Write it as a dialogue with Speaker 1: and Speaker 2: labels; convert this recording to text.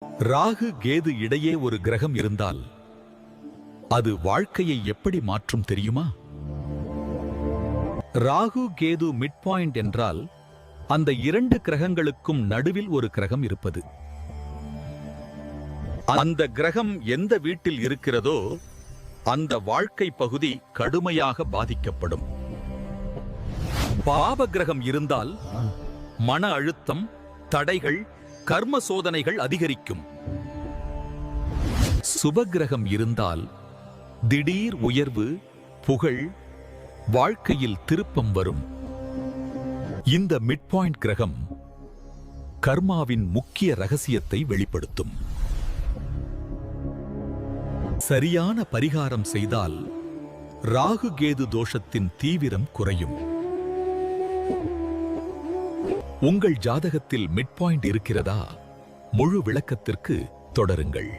Speaker 1: ராகு கேது இடையே ஒரு கிரகம் இருந்தால் அது வாழ்க்கையை எப்படி மாற்றும் தெரியுமா? ராகு கேது மிட் பாயிண்ட் என்றால் அந்த இரண்டு கிரகங்களுக்கும் நடுவில் ஒரு கிரகம் இருப்பது. அந்த கிரகம் எந்த வீட்டில் இருக்கிறதோ அந்த வாழ்க்கை பகுதி கடுமையாக பாதிக்கப்படும். பாவ கிரகம் இருந்தால் மன அழுத்தம், தடைகள், கர்ம சோதனைகள் அதிகரிக்கும். சுபகிரகம் இருந்தால் திடீர் உயர்வு, புகழ், வாழ்க்கையில் திருப்பம் வரும். இந்த மிட் பாயிண்ட் கிரகம் கர்மாவின் முக்கிய ரகசியத்தை வெளிப்படுத்தும். சரியான பரிகாரம் செய்தால் ராகு கேது தோஷத்தின் தீவிரம் குறையும். உங்கள் ஜாதகத்தில் மிட் பாயிண்ட் இருக்கிறதா? முழு விளக்கத்திற்கு தொடருங்கள்.